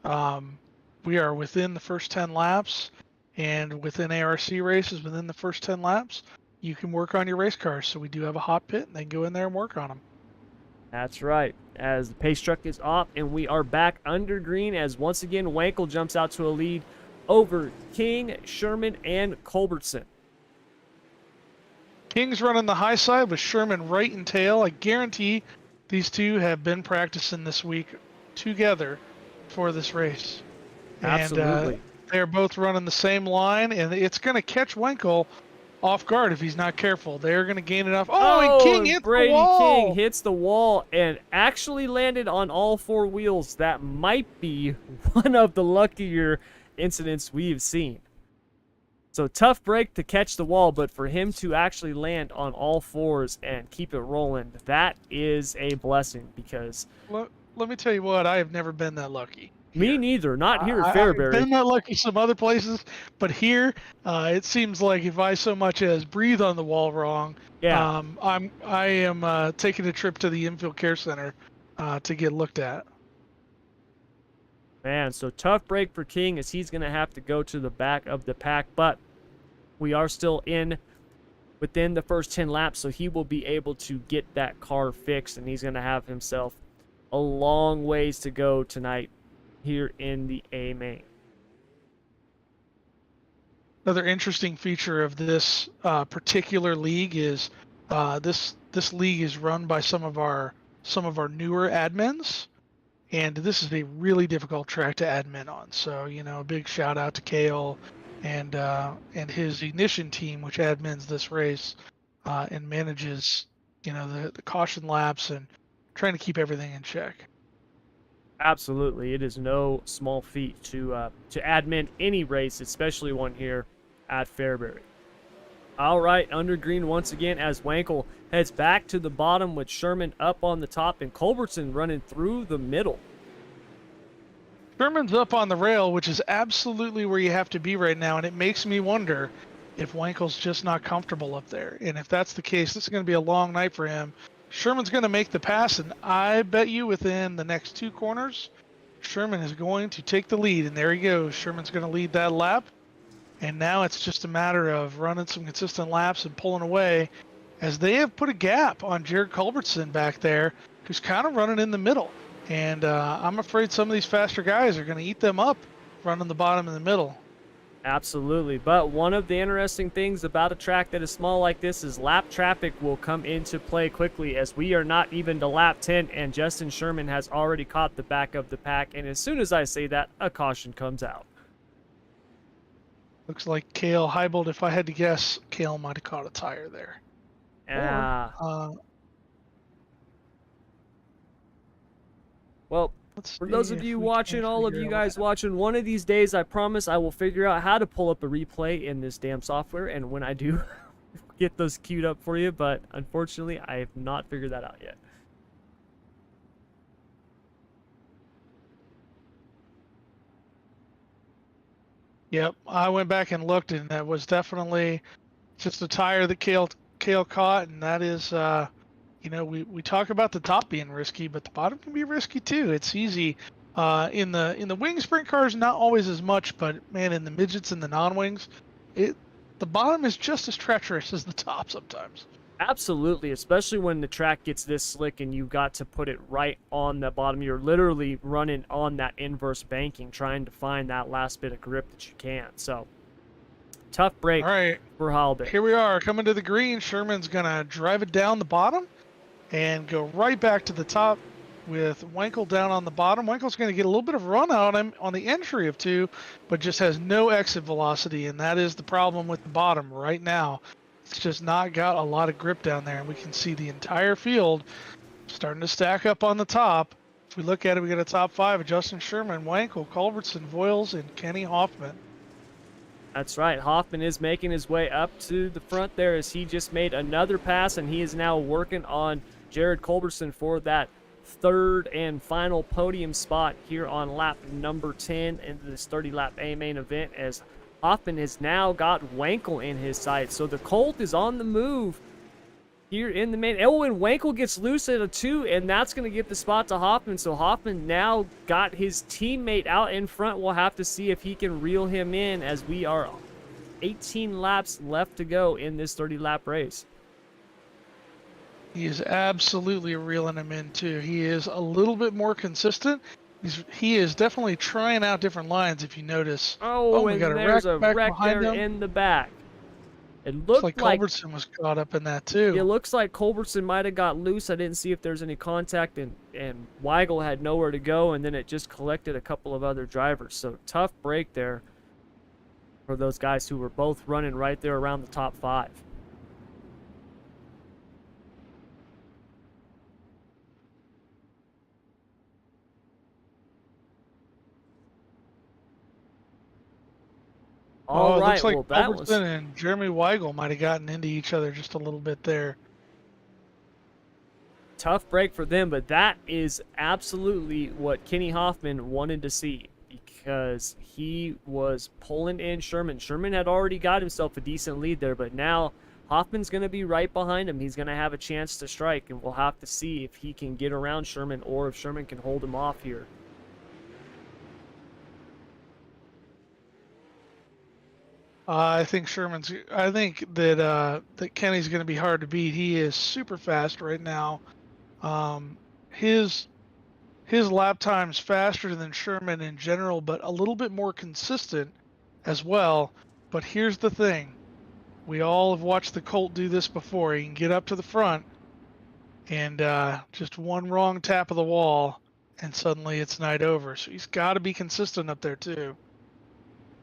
we are within the first 10 laps, and within ARC races, within the first 10 laps, you can work on your race cars. So we do have a hot pit, and they go in there and work on them. That's right. As the pace truck is off, and we are back under green, as once again Wankel jumps out to a lead over King, Sherman, and Culbertson. King's running the high side with Sherman right in tail. I guarantee these two have been practicing this week together for this race. Absolutely. And they're both running the same line, and it's going to catch Wankel off guard if he's not careful. They're going to gain it off. Oh, and Oh, King and hits the Brady King wall. hits the wall and actually landed on all four wheels. That might be one of the luckier incidents we've seen. So tough break to catch the wall, but for him to actually land on all fours and keep it rolling, that is a blessing because Let me tell you what, I have never been that lucky. me neither, not here at I've Fairbury. been that lucky some other places, but here, it seems like if I so much as breathe on the wall wrong, Yeah, I am taking a trip to the infield care center to get looked at. man, so tough break for King as he's going to have to go to the back of the pack, but we are still within the first 10 laps, so he will be able to get that car fixed, and he's going to have himself a long ways to go tonight here in the A main. Another interesting feature of this particular league is this league is run by some of our newer admins, and this is a really difficult track to admin on. So a big shout out to Kale and his Ignition team, which admins this race and manages the caution laps and trying to keep everything in check. Absolutely, it is no small feat to admin any race, especially one here at Fairbury. All right, under green once again as Wankel heads back to the bottom with Sherman up on the top and Culbertson running through the middle. Sherman's up on the rail, which is absolutely where you have to be right now, and it makes me wonder if Wankel's just not comfortable up there. And if that's the case, this is going to be a long night for him. Sherman's going to make the pass, and I bet you within the next two corners, Sherman is going to take the lead, and there he goes. Sherman's going to lead that lap, and now it's just a matter of running some consistent laps and pulling away, as they have put a gap on Jared Culbertson back there, who's kind of running in the middle. And I'm afraid some of these faster guys are going to eat them up running the bottom in the middle. Absolutely, but one of the interesting things about a track that is small like this is lap traffic will come into play quickly, as we are not even to lap 10 and Justin Sherman has already caught the back of the pack, and as soon as I say that, a caution comes out. Looks like Kale Heibold, if I had to guess, Kale might have caught a tire there. Well, for those of you watching, all of you guys watching, one of these days, I promise I will figure out how to pull up a replay in this damn software, and when I do, get those queued up for you, but unfortunately, I have not figured that out yet. Yep, I went back and looked, and that was definitely just a tire that Kale caught, and that is we talk about the top being risky, but the bottom can be risky too. It's easy. In the wing sprint cars, not always as much, but man, in the midgets and the non-wings, the bottom is just as treacherous as the top sometimes. Absolutely, especially when the track gets this slick and you got to put it right on the bottom. You're literally running on that inverse banking, trying to find that last bit of grip that you can. So, tough break All right, for Halbert. Here we are coming to the green. Sherman's gonna drive it down the bottom and go right back to the top with Wankel down on the bottom. Wankel's going to get a little bit of run out on him on the entry of two, but just has no exit velocity, and that is the problem with the bottom right now. It's just not got a lot of grip down there, and we can see the entire field starting to stack up on the top. If we look at it, we got a top five of Justin Sherman, Wankel, Culbertson, Voiles, and Kenny Hoffman. That's right. Hoffman is making his way up to the front there as he just made another pass, and he is now working on Jared Culbertson for that third and final podium spot here on lap number 10 in this 30-lap A main event, as Hoffman has now got Wankel in his sights. So the Colt is on the move here in the main. Oh, and Wankel gets loose at a 2, and that's going to give the spot to Hoffman. So Hoffman now got his teammate out in front. We'll have to see if he can reel him in, as we are 18 laps left to go in this 30-lap race. He is absolutely reeling him in too. He is a little bit more consistent. He is definitely trying out different lines, if you notice. Oh, and there's a wreck there in the back. It looked like Culbertson was caught up in that too. It looks like Culbertson might have got loose. I didn't see if there's any contact, and Weigel had nowhere to go, and then it just collected a couple of other drivers. So tough break there for those guys who were both running right there around the top 5. All Oh, it looks right, like well, that was Culbertson and Jeremy Weigel might have gotten into each other just a little bit there. tough break for them, but that is absolutely what Kenny Hoffman wanted to see because he was pulling in Sherman. Sherman had already got himself a decent lead there, but now Hoffman's going to be right behind him. He's going to have a chance to strike, and we'll have to see if he can get around Sherman or if Sherman can hold him off here. I think I think that Kenny's going to be hard to beat. He is super fast right now. Um, his lap time's faster than Sherman in general, but a little bit more consistent as well. But here's the thing: we all have watched the Colt do this before. He can get up to the front, and just one wrong tap of the wall, and suddenly it's night over. So he's got to be consistent up there too.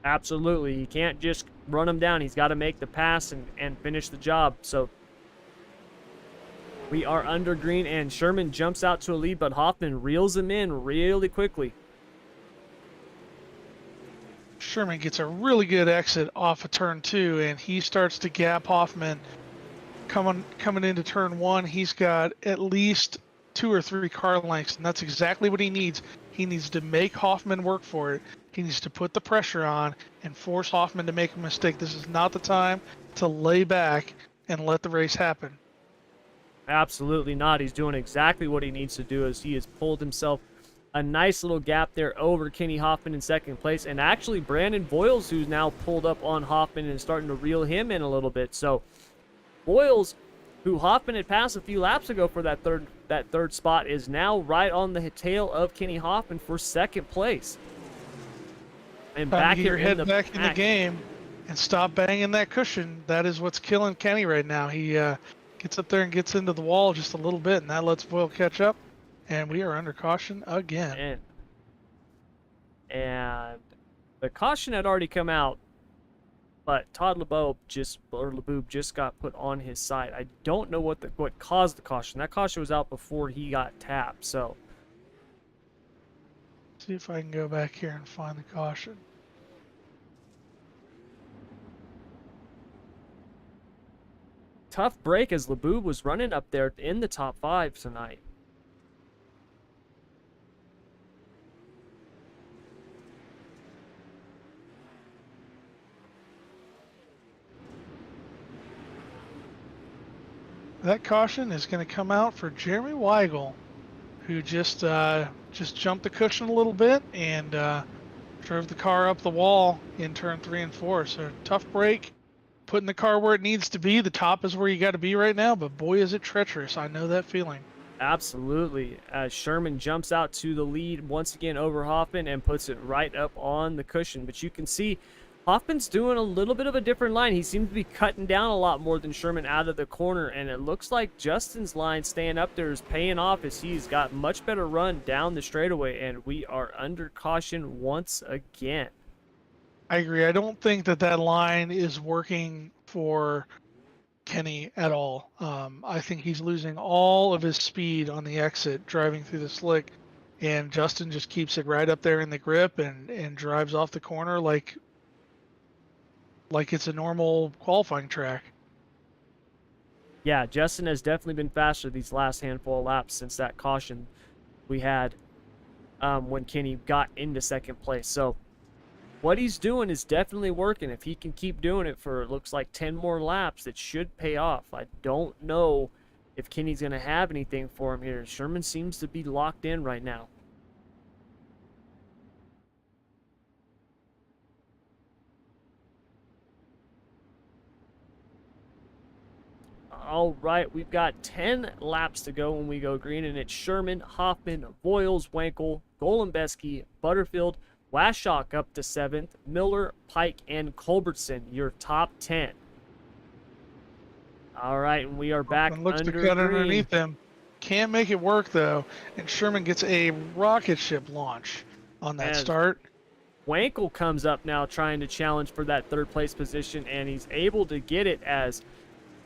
Absolutely. You can't just run him down. He's got to make the pass and finish the job. So we are under green, and Sherman jumps out to a lead, but Hoffman reels him in really quickly. Sherman gets a really good exit off of turn 2, and he starts to gap Hoffman. Coming into turn 1, he's got at least 2 or 3 car lengths, and that's exactly what he needs. He needs to make Hoffman work for it. He needs to put the pressure on and force Hoffman to make a mistake. This is not the time to lay back and let the race happen. Absolutely not. He's doing exactly what he needs to do as he has pulled himself a nice little gap there over Kenny Hoffman in second place. And actually Brandon Boyles, who's now pulled up on Hoffman and starting to reel him in a little bit. So Boyles, who Hoffman had passed a few laps ago for that third spot, is now right on the tail of Kenny Hoffman for second place. And Time to get your head back in the game and stop banging that cushion. That is what's killing Kenny right now. He gets up there and gets into the wall just a little bit, and that lets Boyle catch up. And we are under caution again. And the caution had already come out, but Todd LeBoub just got put on his side. I don't know what caused the caution. That caution was out before he got tapped. So see if I can go back here and find the caution. Tough break as LeBoub was running up there in the top 5 tonight. That caution is going to come out for Jeremy Weigel, who just jumped the cushion a little bit and drove the car up the wall in turn 3 and 4. So tough break, putting the car where it needs to be. The top is where you got to be right now, but boy is it treacherous. I know that feeling. Absolutely. Sherman jumps out to the lead once again over Hoffman and puts it right up on the cushion. But you can see Hoffman's doing a little bit of a different line. He seems to be cutting down a lot more than Sherman out of the corner, and it looks like Justin's line staying up there is paying off as he's got much better run down the straightaway, and we are under caution once again. I agree. I don't think that line is working for Kenny at all. I think he's losing all of his speed on the exit driving through the slick, and Justin just keeps it right up there in the grip and drives off the corner like it's a normal qualifying track. Yeah, Justin has definitely been faster these last handful of laps since that caution we had when Kenny got into second place. So what he's doing is definitely working. If he can keep doing it for, it looks like 10 more laps, it should pay off. I don't know if Kenny's going to have anything for him here. Sherman seems to be locked in right now. All right, we've got 10 laps to go when we go green, and it's Sherman, Hoffman, Boyles, Wankel, Golembeski, Butterfield, Washock up to 7th, Miller, Pike, and Culbertson, your top 10. All right, and we are back looks under to cut green. Underneath them. Can't make it work, though, and Sherman gets a rocket ship launch on that start. Wankel comes up now trying to challenge for that third place position, and he's able to get it as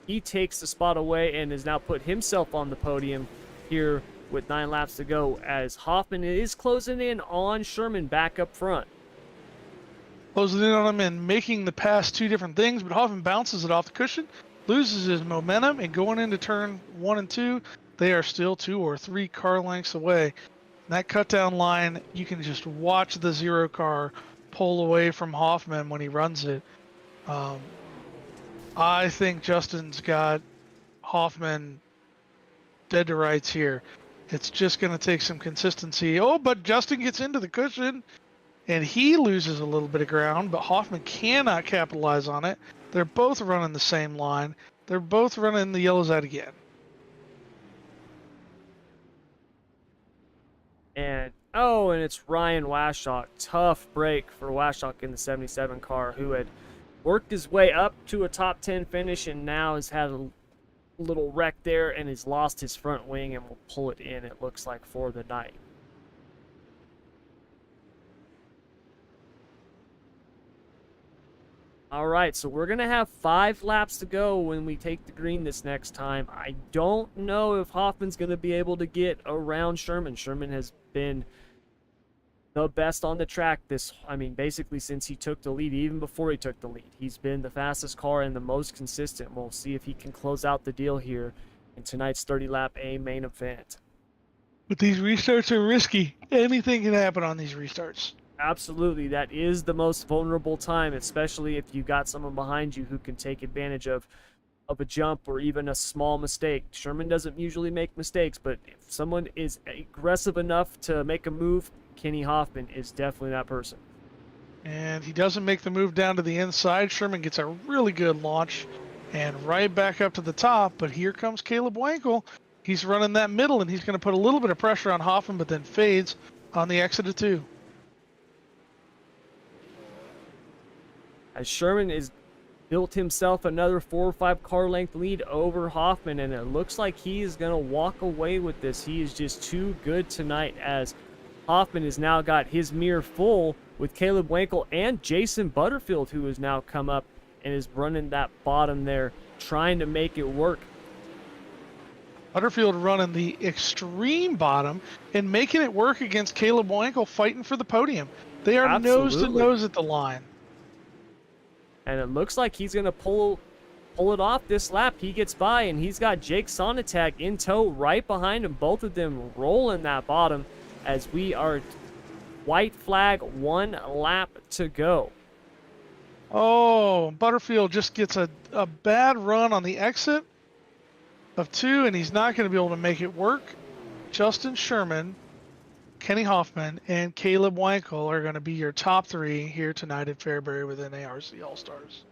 he takes the spot away and has now put himself on the podium here with 9 laps to go, as Hoffman is closing in on Sherman back up front. Closing in on him and making the pass 2 different things, but Hoffman bounces it off the cushion, loses his momentum, and going into turn 1 and 2, they are still 2 or 3 car lengths away. And that cut down line, you can just watch the 0 car pull away from Hoffman when he runs it. I think Justin's got Hoffman dead to rights here. It's just going to take some consistency. Oh, but Justin gets into the cushion and he loses a little bit of ground, but Hoffman cannot capitalize on it. They're both running the same line. They're both running the yellows out again. And and it's Ryan Washock. Tough break for Washock in the 77 car, who had worked his way up to a top 10 finish and now has had a little wreck there and has lost his front wing and will pull it in, it looks like, for the night. All right, so we're going to have 5 laps to go when we take the green this next time. I don't know if Hoffman's going to be able to get around Sherman. Sherman has been the best on the track basically since he took the lead, even before he took the lead. He's been the fastest car and the most consistent. We'll see if he can close out the deal here in tonight's 30-lap A main event. But these restarts are risky. Anything can happen on these restarts. Absolutely, that is the most vulnerable time, especially if you got someone behind you who can take advantage of a jump or even a small mistake. Sherman doesn't usually make mistakes, but if someone is aggressive enough to make a move, Kenny Hoffman is definitely that person. And he doesn't make the move down to the inside. Sherman gets a really good launch and right back up to the top, but here comes Caleb Wankel. He's running that middle, and he's going to put a little bit of pressure on Hoffman, but then fades on the exit of 2. As Sherman is built himself another 4 or 5 car length lead over Hoffman, and it looks like he is going to walk away with this. He is just too good tonight, as Hoffman has now got his mirror full with Caleb Wankel and Jason Butterfield, who has now come up and is running that bottom there, trying to make it work. Butterfield running the extreme bottom and making it work against Caleb Wankel fighting for the podium. They are nose to nose at the line. And it looks like he's going to pull it off this lap. He gets by, and he's got Jake Sonntag in tow right behind him. Both of them rolling that bottom as we are white flag, 1 lap to go. Oh, Butterfield just gets a bad run on the exit of 2, and he's not going to be able to make it work. Justin Sherman, Kenny Hoffman, and Caleb Wankel are going to be your top 3 here tonight at Fairbury with NARC All-Stars.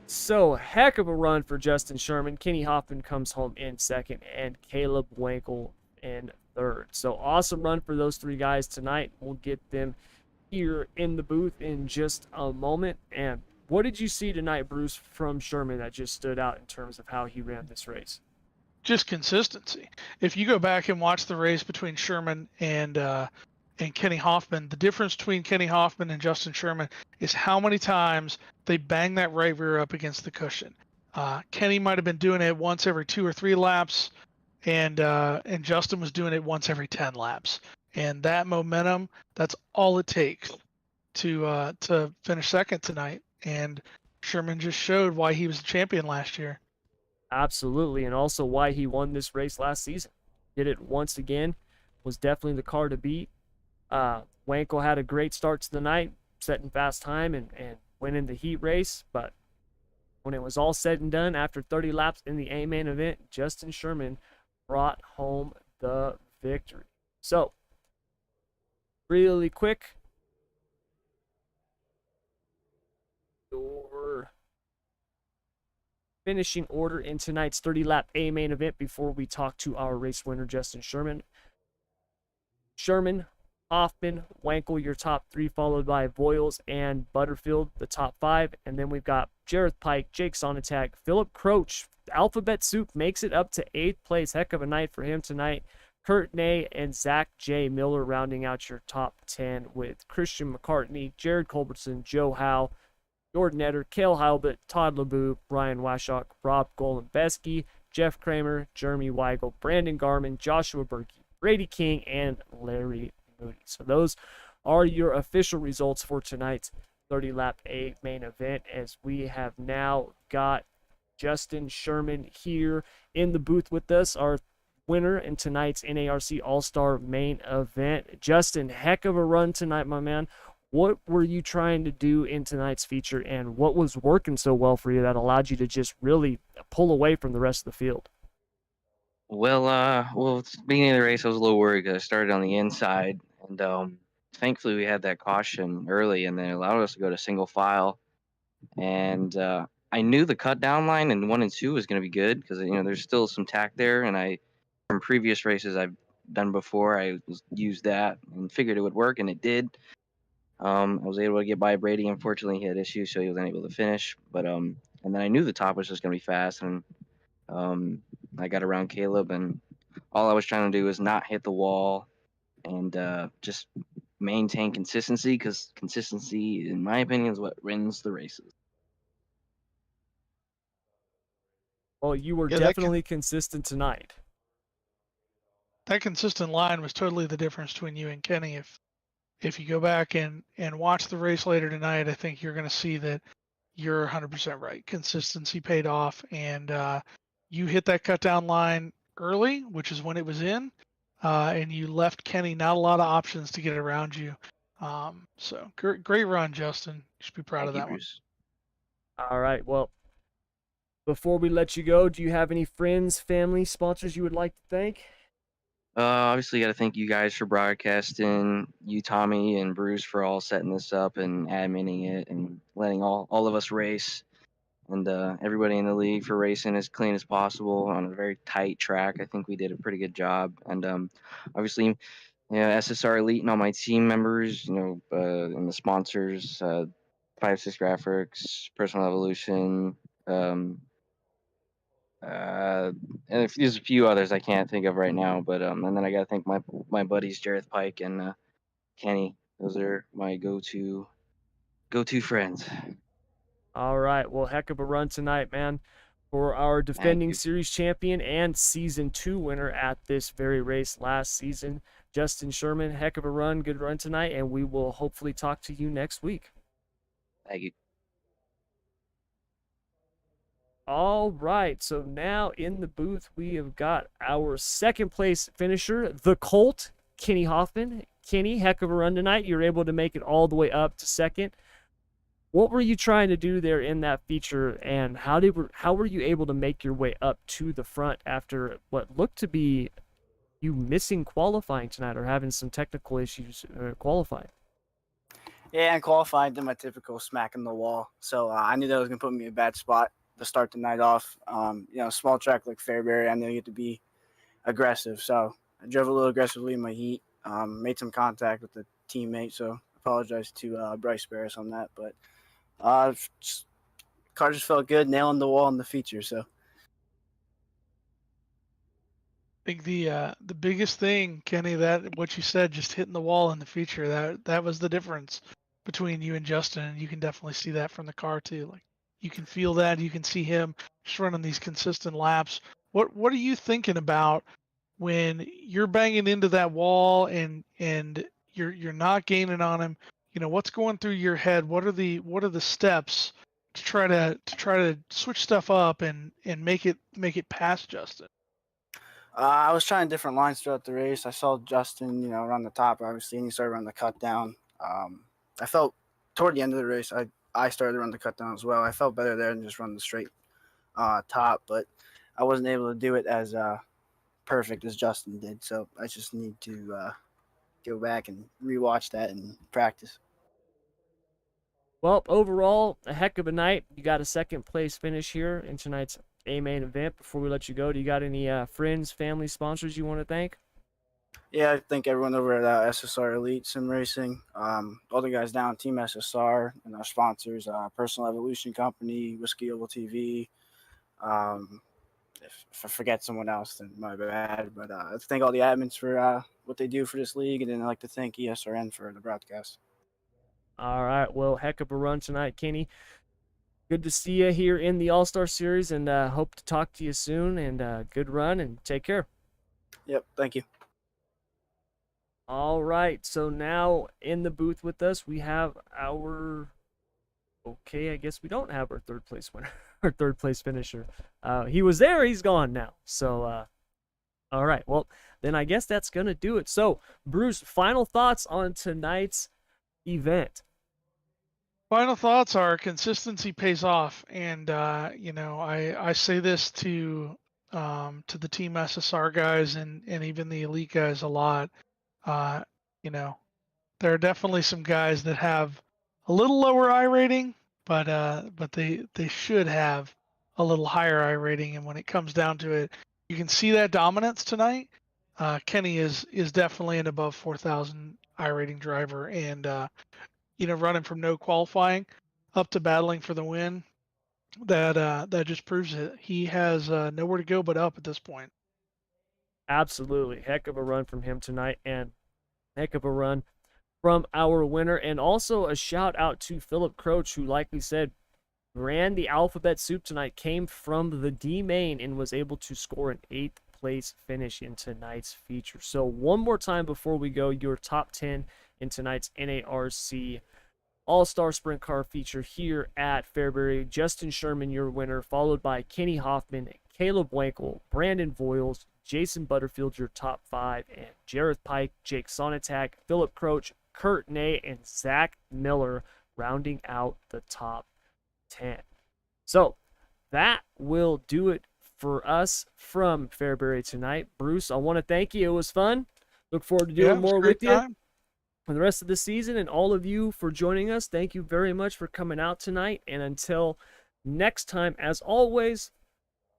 So, heck of a run for Justin Sherman. Kenny Hoffman comes home in second, and Caleb Wankel in third. So, awesome run for those 3 guys tonight. We'll get them here in the booth in just a moment. And what did you see tonight, Bruce, from Sherman that just stood out in terms of how he ran this race? Just consistency. If you go back and watch the race between Sherman and Kenny Hoffman, the difference between Kenny Hoffman and Justin Sherman is how many times they bang that right rear up against the cushion. Kenny might have been doing it once every 2 or 3 laps, and Justin was doing it once every 10 laps. And that momentum, that's all it takes to finish second tonight. And Sherman just showed why he was the champion last year. Absolutely, and also why he won this race last season. Did it once again, was definitely the car to beat. Wankel had a great start to the night, setting fast time and winning the heat race, but when it was all said and done, after 30 laps in the A main event, Justin Sherman brought home the victory. So, really quick, your finishing order in tonight's 30-lap A main event before we talk to our race winner, Justin Sherman. Sherman, Hoffman, Wankel, your top 3, followed by Boyles and Butterfield, the top 5. And then we've got Jareth Pike, Jake Sonntag, Philip Croach. Alphabet Soup makes it up to 8th place. Heck of a night for him tonight. Kurt Ney and Zach J. Miller rounding out your top 10 with Christian McCartney, Jared Culbertson, Joe Howe, Jordan Etter, Cale Halbert, Todd LeBoux, Brian Washock, Rob Golembeski, Jeff Kramer, Jeremy Weigel, Brandon Garman, Joshua Berkey, Brady King, and Larry Moody. So those are your official results for tonight's 30 lap A main event, as we have now got Justin Sherman here in the booth with us, our winner in tonight's NARC All-Star main event. Justin, heck of a run tonight, my man. What were you trying to do in tonight's feature, and what was working so well for you that allowed you to just really pull away from the rest of the field? Well, at the beginning of the race, I was a little worried because I started on the inside, and thankfully we had that caution early, and then it allowed us to go to single file. And I knew the cut down line in 1 and 2 was going to be good because there's still some tack there, and from previous races I've done before, used that and figured it would work, and it did. I was able to get by Brady. Unfortunately, he had issues, so he was unable to finish. But and then I knew the top was just going to be fast, and I got around Caleb, and all I was trying to do was not hit the wall and just maintain consistency, because consistency, in my opinion, is what wins the races. Well, you were Yeah, definitely consistent tonight. that consistent line was totally the difference between you and Kenny. If you go back and watch the race later tonight, I think you're going to see that you're 100% right. Consistency paid off, and you hit that cut down line early, which is when it was in, and you left Kenny not a lot of options to get around you. So great run, Justin. You should be proud Thank of you, that one. Bruce. All right, well, before we let you go, do you have any friends, family, sponsors you would like to thank? Obviously, got to thank you guys for broadcasting, you, Tommy, and Bruce for all setting this up and adminning it and letting all of us race, and everybody in the league for racing as clean as possible on a very tight track. I think we did a pretty good job. And obviously, SSR Elite and all my team members, and the sponsors, 5-6 Graphics, Personal Evolution, and there's a few others I can't think of right now, but and then I gotta thank my buddies Jareth Pike and Kenny. Those are my go-to friends. All right, well, heck of a run tonight, man, for our Thank defending you. series champion and season 2 winner at this very race last season, Justin Sherman. Heck of a run, good run tonight, and we will hopefully talk to you next week. Thank you. All right, so now in the booth, we have got our second place finisher, the Colt, Kenny Hoffman. Kenny, heck of a run tonight. You're able to make it all the way up to second. What were you trying to do there in that feature, and how were you able to make your way up to the front after what looked to be you missing qualifying tonight or having some technical issues qualifying? Yeah, and qualified did my typical smack in the wall. So I knew that was going to put me in a bad spot to start the night off. Small track like Fairbury, I knew you had to be aggressive. So I drove a little aggressively in my heat, made some contact with the teammate. So apologize to Bryce Barris on that. But car just felt good, nailing the wall in the feature. So I think the biggest thing, Kenny, that what you said, just hitting the wall in the feature, that was the difference between you and Justin, and you can definitely see that from the car too. Like you can feel that, you can see him just running these consistent laps. What are you thinking about when you're banging into that wall and you're not gaining on him? What's going through your head? What are the steps to try to switch stuff up and make it past Justin? I was trying different lines throughout the race. I saw Justin, run the top, obviously, and he started running the cut down. I felt toward the end of the race, I started to run the cut down as well. I felt better there than just run the straight top, but I wasn't able to do it as perfect as Justin did. So I just need to go back and rewatch that and practice. Well, overall, a heck of a night. You got a second place finish here in tonight's A main event. Before we let you go, do you got any friends, family, sponsors you want to thank? Yeah, I thank everyone over at SSR Elite Sim Racing, all the guys down Team SSR, and our sponsors, Personal Evolution Company, Whiskey Oval TV, if I forget someone else, then my bad. But I'd like to thank all the admins for what they do for this league, and then I'd like to thank ESRN for the broadcast. All right. Well, heck of a run tonight, Kenny. Good to see you here in the All-Star Series, and hope to talk to you soon. And good run, and take care. Yep, thank you. All right. So now in the booth with us, we have our. Okay, I guess we don't have our third place winner, our third place finisher. He was there, he's gone now. So, all right. Well, then I guess that's gonna do it. So, Bruce, final thoughts on tonight's event. Final thoughts are consistency pays off, and I say this to the Team SSR guys and even the elite guys a lot. Uh, you know, there are definitely some guys that have a little lower I rating, but they should have a little higher I rating. And when it comes down to it, you can see that dominance tonight. Kenny is definitely an above 4,000 I rating driver, and running from no qualifying up to battling for the win, that just proves it. He has nowhere to go but up at this point. Absolutely. Heck of a run from him tonight, and heck of a run from our winner. And also a shout out to Philip Croach, who, like we said, ran the alphabet soup tonight, came from the D main, and was able to score an 8th place finish in tonight's feature. So one more time before we go, your top 10 in tonight's NARC All-Star Sprint Car feature here at Fairbury. Justin Sherman, your winner, followed by Kenny Hoffman, Caleb Wankel, Brandon Voiles, Jason Butterfield, your top 5, and Jareth Pike, Jake Sonatak, Philip Croach, Kurt Ney, and Zach Miller rounding out the top 10. So that will do it for us from Fairbury tonight. Bruce, I want to thank you. It was fun. Look forward to doing more with you for the rest of the season, and all of you for joining us. Thank you very much for coming out tonight. And until next time, as always,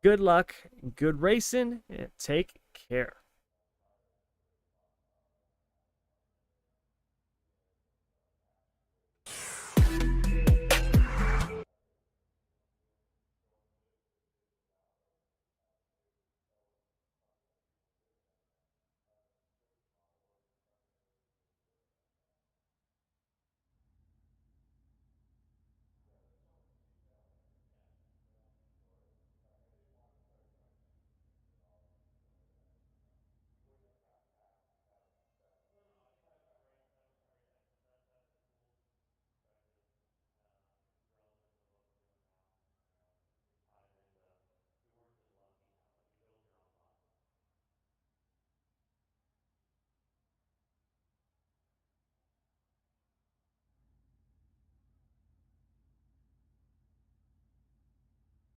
good luck, good racing, and take care.